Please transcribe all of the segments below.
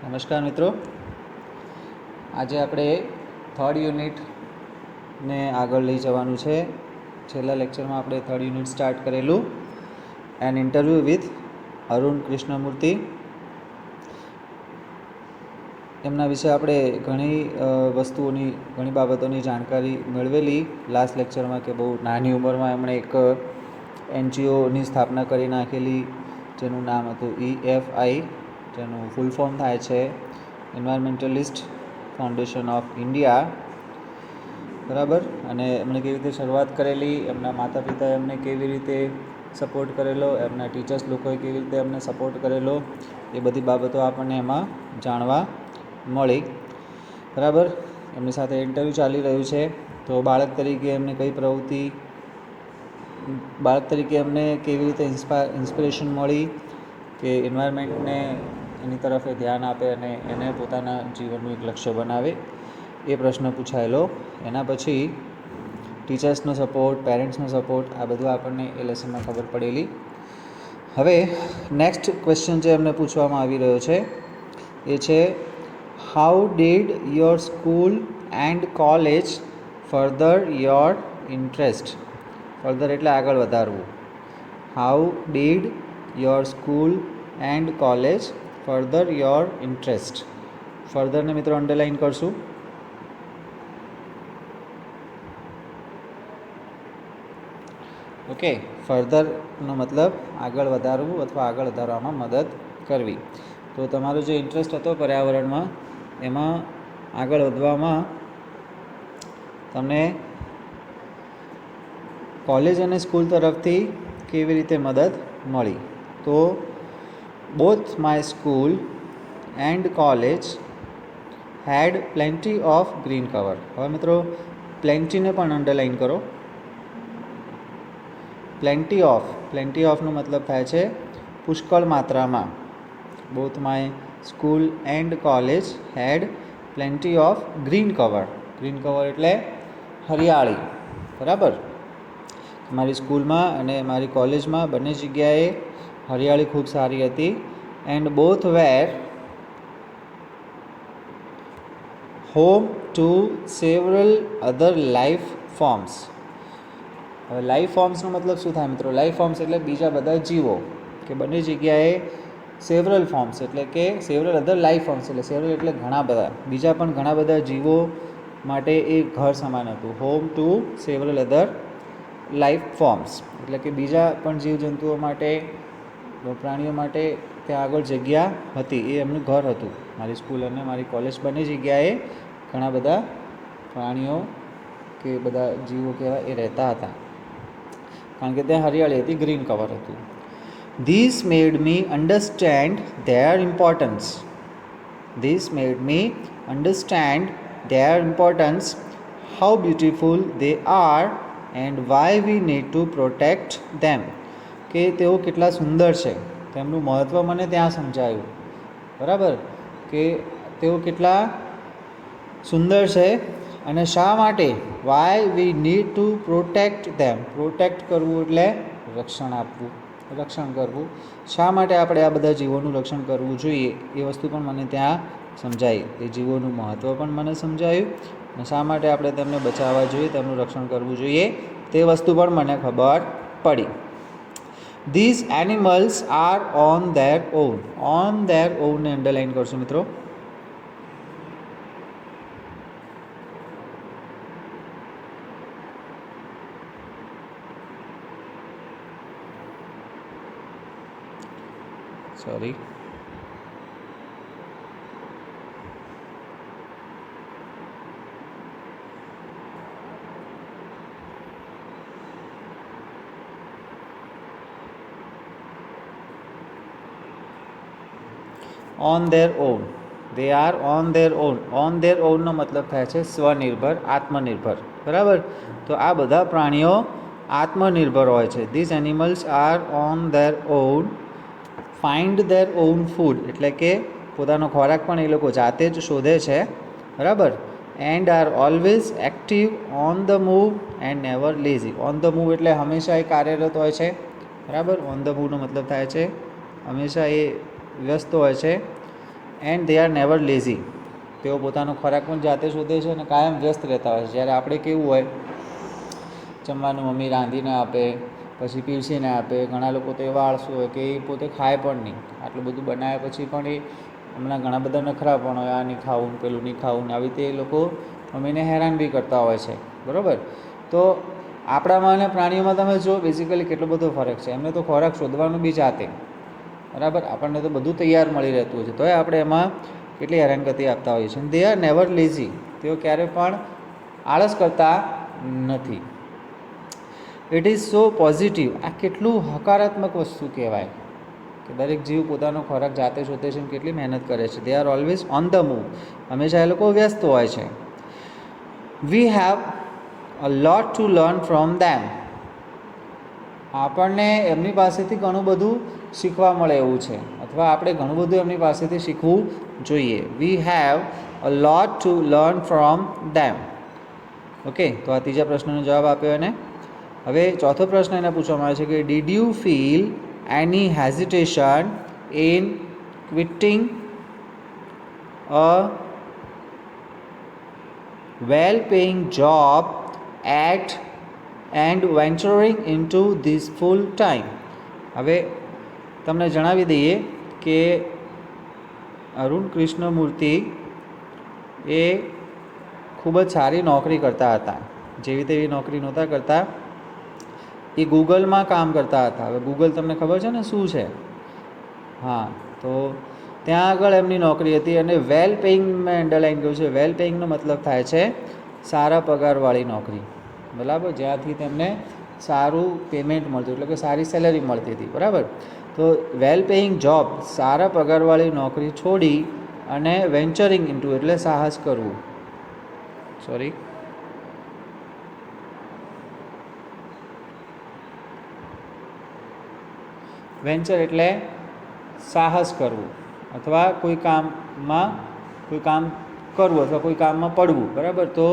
નમસ્કાર મિત્રો, આજે આપણે થર્ડ યુનિટ ને આગળ લઈ જવાનું છે. છેલ્લા લેક્ચરમાં આપણે થર્ડ યુનિટ સ્ટાર્ટ કરેલું an interview with Arun Krishnamurthy. એમના વિશે આપણે ઘણી બાબતોની જાણકારી મેળવેલી લાસ્ટ લેક્ચરમાં, કે બહુ નાની ઉંમરમાં એમણે એક NGOની સ્થાપના કરી નાખેલી, જેનું નામ હતું EFI, જેનું ફૂલ ફોર્મ થાય છે એન્વાયરમેન્ટલિસ્ટ ફાઉન્ડેશન ઓફ ઇન્ડિયા. બરાબર. અને એમણે કેવી રીતે શરૂઆત કરેલી, એમના માતા પિતાએ એમને કેવી રીતે સપોર્ટ કરેલો, એમના ટીચર્સ લોકોએ કેવી રીતે એમને સપોર્ટ કરેલો, એ બધી બાબતો આપણને એમાં જાણવા મળી. બરાબર. એમની સાથે ઇન્ટરવ્યૂ ચાલી રહ્યું છે. તો બાળક તરીકે એમને એમને કેવી રીતે ઇન્સ્પિરેશન મળી કે એન્વાયરમેન્ટને એની તરફ ધ્યાન આપે અને એને પોતાના જીવનનું એક લક્ષ્ય બનાવે, એ પ્રશ્ન પૂછાયેલો. એના પછી ટીચર્સનો સપોર્ટ, પેરેન્ટ્સનો સપોર્ટ, આ બધું આપણને એ લેસનમાં ખબર પડેલી. હવે નેક્સ્ટ ક્વેશ્ચન જે એમને પૂછવામાં આવી રહ્યો છે એ છે, how did your school and college further your interest? Further એટલે આગળ વધારવું. How did your school and college further your interest? ફર્ધરને મિત્રો અંડરલાઇન કરશું. ઓકે. ફર્ધરનો મતલબ આગળ વધારવું અથવા આગળ વધારવામાં મદદ કરવી. તો તમારો જે ઇન્ટરેસ્ટ હતો પર્યાવરણમાં, એમાં આગળ વધવામાં તમને કોલેજ અને સ્કૂલ તરફથી કેવી રીતે મદદ મળી? તો both my school and college had plenty of green cover. હવે મિત્રો પ્લેન્ટીને પણ અંડરલાઇન કરો. પ્લેન્ટી ઓફનો મતલબ થાય છે પુષ્કળ માત્રામાં. Both my school and college had plenty of green cover. Green cover એટલે હરિયાળી. બરાબર. મારી સ્કૂલમાં અને મારી કોલેજમાં બંને જગ્યાએ હરિયાળી ખૂબ સારી હતી. And both were home to several other life forms. હવે લાઈફ ફોર્મ્સનો મતલબ શું થાય મિત્રો? લાઈફ ફોર્મ્સ એટલે બીજા બધા જીવો, કે બંને જગ્યાએ સેવરલ ફોર્મ્સ એટલે કે સેવરલ અધર લાઈફ ફોર્મ્સ એટલે સેવરલ એટલે ઘણા બધા, બીજા પણ ઘણા બધા જીવો માટે એ ઘર સમાન હતું. Home to several other life forms એટલે કે બીજા પણ જીવજંતુઓ માટે, પ્રાણીઓ માટે ત્યાં આગળ જગ્યા હતી, એ એમનું ઘર હતું. મારી સ્કૂલ અને મારી કોલેજ બંને જગ્યાએ ઘણા બધા પ્રાણીઓ કે બધા જીવો કહેવાય એ રહેતા હતા, કારણ કે ત્યાં હરિયાળી હતી, ગ્રીન કવર હતું. This made me understand there importance. This made me understand there importance, how beautiful they are and why we need to protect them. કે તેઓ કેટલા સુંદર છે, તેમનું મહત્ત્વ મને ત્યાં સમજાયું. બરાબર. કે તેઓ કેટલા સુંદર છે અને શા માટે, why we need to protect them. Protect કરવું એટલે રક્ષણ આપવું, રક્ષણ કરવું. શા માટે આપણે આ બધા જીવોનું રક્ષણ કરવું જોઈએ, એ વસ્તુ પણ મને ત્યાં સમજાઈ. એ જીવોનું મહત્ત્વ પણ મને સમજાયું અને શા માટે આપણે તેમને બચાવવા જોઈએ, તેમનું રક્ષણ કરવું જોઈએ, તે વસ્તુ પણ મને ખબર પડી. These animals are on their own. On their ઓનને અંડરલાઇન કરશું મિત્રો. Sorry. On their own. They are on their own. On their ઓનનો મતલબ થાય છે સ્વનિર્ભર, આત્મનિર્ભર. બરાબર. તો આ બધા પ્રાણીઓ આત્મનિર્ભર હોય છે. These animals are on their own, find their own food એટલે કે પોતાનો ખોરાક પણ એ લોકો જાતે જ શોધે છે. બરાબર. And are always active on the move and never lazy. On the move એટલે હંમેશા એ કાર્યરત હોય છે. બરાબર. ઓન ધ મૂવનો મતલબ થાય છે હંમેશા એ વ્યસ્ત હોય છે. And they are never lazy. તેઓ પોતાનો ખોરાક પણ જાતે શોધે છે અને કાયમ વ્યસ્ત રહેતા હોય છે. જ્યારે આપણે કેવું હોય, જમવાનું મમ્મી રાંધીને આપે, પછી પીરસીને આપે. ઘણા લોકો તો એવા આળસુ હોય કે એ પોતે ખાય પણ નહીં. આટલું બધું બનાવ્યા પછી પણ એ હમણાં ઘણા બધા નખરા પણ હોય, આ નહીં ખાવું, પેલું નહીં ખાવું, આવી રીતે એ લોકો મમ્મીને હેરાન બી કરતા હોય છે. બરાબર? તો આપણામાં અને પ્રાણીઓમાં તમે જો બેઝિકલી કેટલો બધો ફરક છે. એમને તો ખોરાક શોધવાનું બી જાતે, બરાબર? આપણને તો બધું તૈયાર મળી રહેતું હોય છે, તોય આપણે એમાં કેટલી હેરાનગતિ આપતા હોઈએ છીએ. They are never lazy. તેઓ ક્યારેય પણ આળસ કરતા નથી. It is so positive. આ કેટલું હકારાત્મક વસ્તુ કહેવાય કે દરેક જીવ પોતાનો ખોરાક જાતે શોધે છે અને કેટલી મહેનત કરે છે. They are always on the move. હંમેશા એ લોકો વ્યસ્ત હોય છે. We have a lot to learn from them. આપણને એમની પાસેથી ઘણું બધું શીખવા મળે એવું છે, અથવા આપણે ઘણું બધું એમની પાસેથી શીખવું જોઈએ. We have a lot to learn from them. Okay, તો આ ત્રીજા પ્રશ્નનો જવાબ આપ્યો એને. હવે ચોથો પ્રશ્ન એને પૂછવામાં આવે છે કે did you feel any hesitation in quitting a well paying job at and venturing into this full time. હવે તમને જણાવી દઈએ કે અરુણ કૃષ્ણમૂર્તિ એ ખૂબ જ સારી નોકરી કરતા હતા. જેવી તેવી નોકરી નહોતા કરતા, એ ગૂગલમાં કામ કરતા હતા. હવે ગૂગલ તમને ખબર છે ને શું છે? હા, તો ત્યાં આગળ એમની નોકરી હતી અને વેલ પેઇંગ મેં અંડરલાઇન કર્યું છે. વેલ પેઇંગનો મતલબ થાય છે સારા પગારવાળી નોકરી, બરાબર? જ્યાંથી તેમને સારું પેમેન્ટ મળતું, એટલે કે સારી સેલેરી મળતી હતી, બરાબર? તો વેલ પેઇંગ જોબ, સારા પગારવાળી નોકરી છોડી અને વેન્ચરિંગ ઇન્ટુ એટલે સાહસ કરવું. વેન્ચર એટલે સાહસ કરવું, અથવા કોઈ કામ કરવું, અથવા કોઈ કામમાં પડવું, બરાબર? તો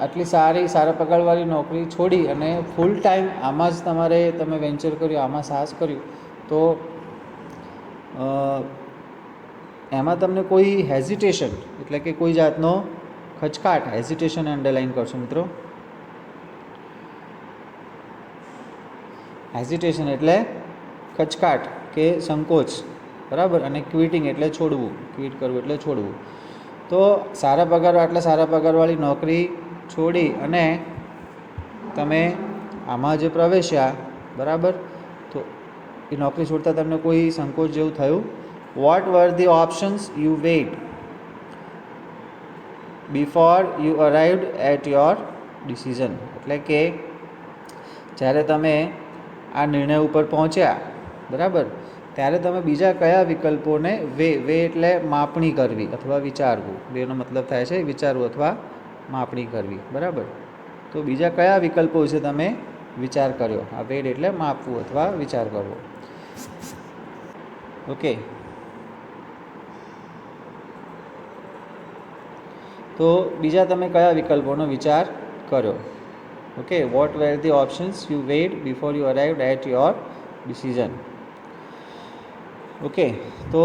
આટલી સારા પગારવાળી નોકરી છોડી અને ફૂલ ટાઈમ આમાં જ તમે વેન્ચર કર્યું, આમાં સાહસ કર્યું, તો એમાં તમને કોઈ હેઝિટેશન એટલે કે કોઈ જાતનો ખચકાટ, હેઝિટેશન અંડરલાઇન કરશો મિત્રો. હેઝિટેશન એટલે ખચકાટ કે સંકોચ, બરાબર? અને ક્વિટિંગ એટલે છોડવું, ક્વિટ કરવું એટલે છોડવું. તો સારા પગારવાળી નોકરી છોડી અને તમે આમાં જે પ્રવેશ્યા, બરાબર? તો એ નોકરી છોડતા તમને કોઈ સંકોચ જેવું થયું? What were the options you weighed before you arrived at your decision. એટલે કે જ્યારે તમે આ નિર્ણય ઉપર પહોંચ્યા, બરાબર, ત્યારે તમે બીજા કયા વિકલ્પોને વે એટલે માપણી કરવી અથવા વિચારવું. બેનો મતલબ થાય છે વિચારવું અથવા માપણી કરવી, બરાબર? તો બીજા કયા વિકલ્પો વિશે તમે વિચાર કર્યો? આ વેડ એટલે માપવું અથવા વિચાર કરવો. ઓકે, તો બીજા તમે કયા વિકલ્પોનો વિચાર કર્યો? Okay, what were the options you weighed before you arrived at your decision. Okay, તો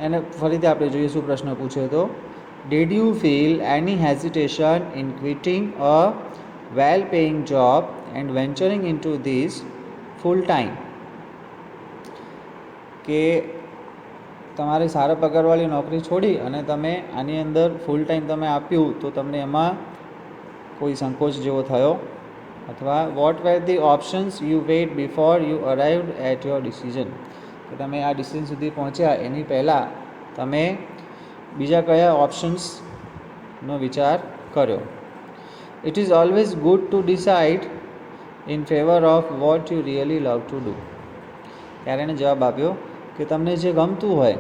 એને ફરીથી આપણે જોઈએ શું પ્રશ્ન પૂછ્યો તો. Did you feel any hesitation in quitting a well paying job and venturing into this full time. કે તમારી સારા પગારવાળી નોકરી છોડી અને તમે આની અંદર ફૂલ ટાઈમ તમે આપ્યું, તો તમને એમાં કોઈ સંકોચ જેવો થયો? અથવા what were the options you weighed before you arrived at your decision. કે તમે આ ડિસિઝન સુધી પહોંચ્યા એની પહેલાં તમે બીજા કયા ઓપ્શન્સનો વિચાર કર્યો? It is always good to decide in favour of what you really love to do. ત્યારે એને જવાબ આપ્યો કે તમને જે ગમતું હોય,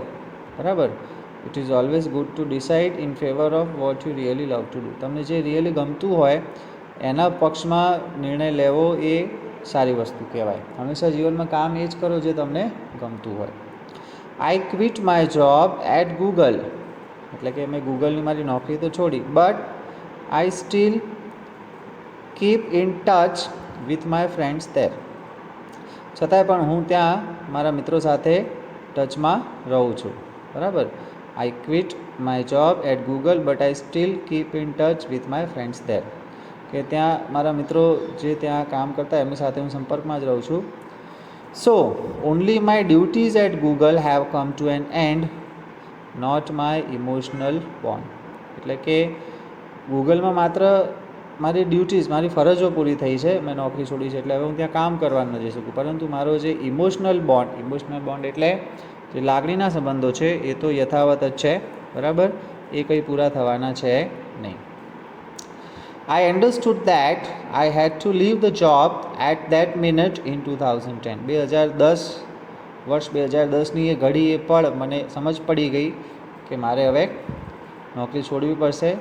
બરાબર, it is always good to decide in favour of what you really love to do. તમને જે રિયલી ગમતું હોય એના પક્ષમાં નિર્ણય લેવો એ સારી વસ્તુ કહેવાય. હંમેશા જીવનમાં કામ એ જ કરો જે તમને ગમતું હોય. I quit my job at Google. એટલે કે મેં ગૂગલની મારી નોકરી તો છોડી, but I still keep in touch with my friends there. છતાંય પણ હું ત્યાં મારા મિત્રો સાથે ટચમાં રહું છું. બરાબર. I quit my job at Google but I still keep in touch with my friends there. કે ત્યાં મારા મિત્રો જે ત્યાં કામ કરતા એમની સાથે હું સંપર્કમાં જ રહું છું. So only my duties at Google have come to an end, not my emotional bond. એટલે કે ગૂગલમાં માત્ર મારી ડ્યુટીઝ, મારી ફરજો પૂરી થઈ છે, મેં નોકરી છોડી છે એટલે હવે હું ત્યાં કામ કરવા ન જઈ શકું, પરંતુ મારો જે ઇમોશનલ બોન્ડ એટલે જે લાગણીના સંબંધો છે એ તો યથાવત જ છે. બરાબર, એ કંઈ પૂરા થવાના છે નહીં. I understood that I had to leave the job at that minute in 2010. 2010 વર્ષ 2010ની એ ઘડી એ પળ મને સમજ પડી ગઈ કે મારે હવે નોકરી છોડવી પડશે.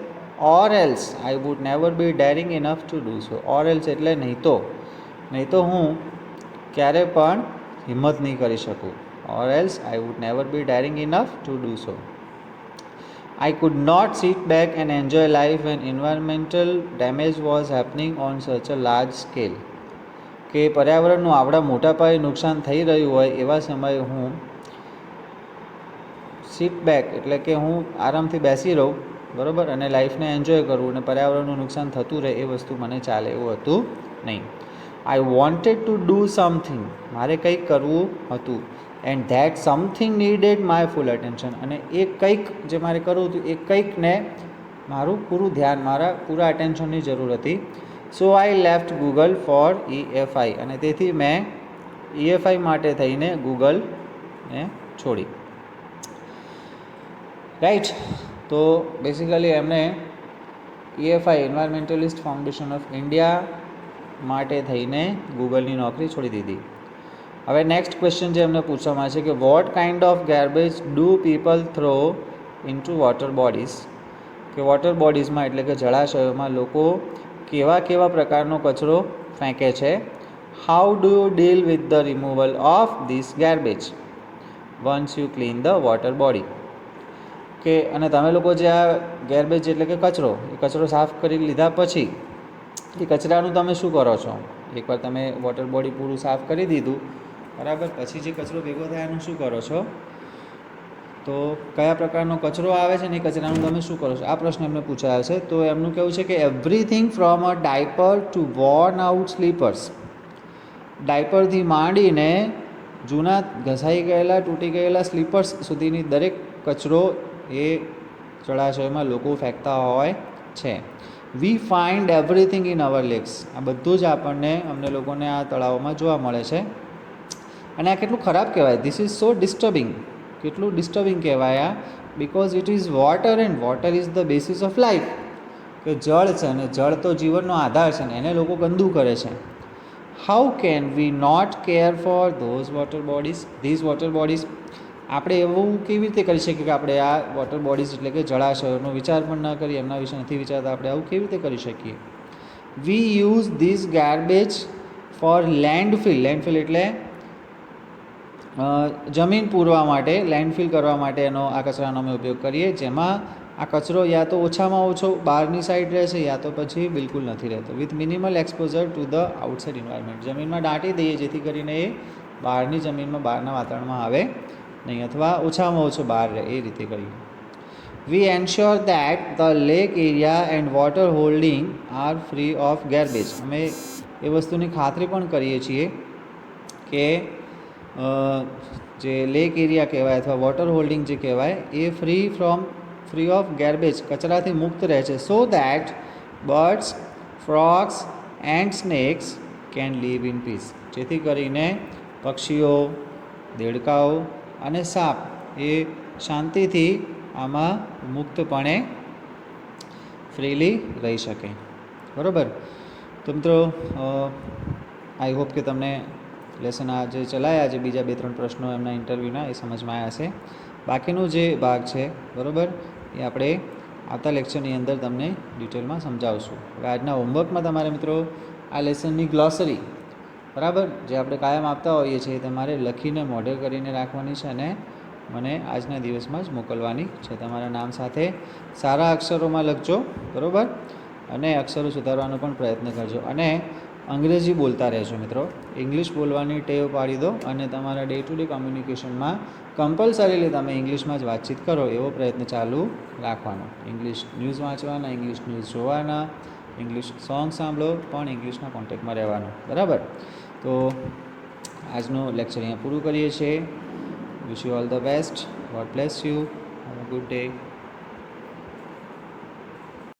or else I would never be daring enough to do so. or else એટલે નહીં તો હું ક્યારે પણ હિંમત નહીં કરી શકું. or else I would never be daring enough to do so. I could not sit back and enjoy life when environmental damage was happening on such a large scale. કે પર્યાવરણનું આવડા મોટા પાયે નુકસાન થઈ રહ્યું હોય એવા સમયે હું સિટ બેક એટલે કે હું આરામથી બેસી રહું, બરાબર, અને લાઈફને એન્જોય કરવું અને પર્યાવરણનું નુકસાન થતું રહે એ વસ્તુ મને ચાલે એવું હતું નહીં. I wanted to do something, મારે કંઈક કરવું હતું. And that something needed my full attention, અને એ કંઈક જે મારે કરવું હતું એ કંઈકને મારું પૂરું ધ્યાન, મારા પૂરા અટેન્શનની જરૂર હતી. So I left Google for EFI, અને તેથી મેં EFI માટે થઈને ગૂગલને છોડી. રાઈટ. તો બેસિકલી એમણે EFI environmentalist foundation of India માટે થઈને ગૂગલની નોકરી છોડી દીધી. હવે નેક્સ્ટ ક્વેશ્ચન જે એમને પૂછવામાં છે કે what kind of garbage do people throw into water bodies. કે વોટર બોડીઝમાં એટલે કે જળાશયોમાં લોકો કેવા પ્રકારનો કચરો ફેંકે છે. How do you deal with the removal of this garbage once you clean the water body. કે અને તમે લોકો જે આ ગાર્બેજ એટલે કે કચરો સાફ કરી લીધા પછી એ કચરાનું તમે શું કરો છો? એકવાર તમે વોટર બોડી પૂરું સાફ કરી દીધું, બરાબર, પછી જે કચરો ભેગો થાય એનું શું કરો છો? તો કયા પ્રકારનો કચરો આવે છે ને એ કચરાનું તમે શું કરો છો? આ પ્રશ્ન એમને પૂછાયો છે. તો એમનું કહેવું છે કે everything from a diaper to worn out slippers. ડાયપરથી માંડીને જૂના ઘસાઈ ગયેલા તૂટી ગયેલા સ્લીપર્સ સુધીની દરેક કચરો એ જળાશયોમાં લોકો ફેંકતા હોય છે. We find everything in our lakes. આ બધું જ અમને લોકોને આ તળાવોમાં જોવા મળે છે. અને આ કેટલું ખરાબ કહેવાય. This is so disturbing. કેટલું ડિસ્ટર્બિંગ કહેવાય આ, because it is water and water is the basis of life. કે જળ છે અને જળ તો જીવનનો આધાર છે ને એને લોકો ગંદુ કરે છે. How can we not care for these water bodies. આપણે એવું કેવી રીતે કરી શકીએ કે આપણે આ વોટર બોડીઝ એટલે કે જળાશયોનો વિચાર પણ ન કરીએ, એમના વિશે નથી વિચારતા, આપણે આવું કેવી રીતે કરી શકીએ? We use these garbage for landfill એટલે જમીન પૂરવા માટે, લેન્ડફિલ કરવા માટે એનો આ કચરાનો અમે ઉપયોગ કરીએ, જેમાં આ કચરો યા તો ઓછામાં ઓછો બહારની સાઈડ રહે છે યા તો પછી બિલકુલ નથી રહેતો. With minimal exposure to the outside environment. જમીનમાં દાટી દઈએ જેથી કરીને એ બહારની જમીનમાં, બહારના વાતાવરણમાં આવે નહીં, અથવા ઓછામાં ઓછો બહાર રહે, એ રીતે કરીએ. We ensure that the lake area and water holding are free of garbage. અમે એ વસ્તુની ખાતરી પણ કરીએ છીએ કે જે લેક એરિયા કહેવાય અથવા વોટર હોલ્ડિંગ જે કહેવાય એ ફ્રી ઓફ ગાર્બેજ, કચરાથી મુક્ત રહે છે. So that birds, frogs and snakes can live in peace. જેથી કરીને પક્ષીઓ, દેડકાઓ અને સાપ એ શાંતિથી આમાં મુક્તપણે ફ્રીલી રહી શકે. બરાબર. તો મિત્રો આઈ હોપ કે તમને લેસન આ જે ચલાયા છે બીજા 2-3 પ્રશ્નો એમના ઇન્ટરવ્યૂના એ સમજમાં આવ્યા છે. બાકીનો જે ભાગ છે, બરાબર, એ આપણે આવતા લેક્ચરની અંદર તમને ડિટેલમાં સમજાવશું. હવે આજના હોમવર્કમાં તમારે મિત્રો આ લેસનની ગ્લોસરી, બરાબર, જે આપણે કાયમ આપતા હોઈએ છીએ તમારે લખીને મોઢે કરીને રાખવાની છે અને મને આજના દિવસમાં જ મોકલવાની છે. તમારા નામ સાથે સારા અક્ષરોમાં લખજો, બરાબર, અને અક્ષરો સુધારવાનો પણ પ્રયત્ન કરજો. અને અંગ્રેજી બોલતા રહેજો મિત્રો. ઇંગ્લિશ બોલવાની ટેવ પાડી દો અને તમારા ડે ટુ ડે કમ્યુનિકેશનમાં કમ્પલસરીલી તમે ઇંગ્લિશમાં જ વાતચીત કરો એવો પ્રયત્ન ચાલુ રાખવાનો. ઇંગ્લિશ ન્યૂઝ વાંચવાના, ઇંગ્લિશ ન્યૂઝ જોવાના, ઇંગ્લિશ સોંગ સાંભળો, પણ ઇંગ્લિશના કોન્ટેક્ટમાં રહેવાનું. બરાબર. તો આજનું લેક્ચર અહીંયા પૂરું કરીએ છીએ. Wish you all the best. God bless you. Have a good day.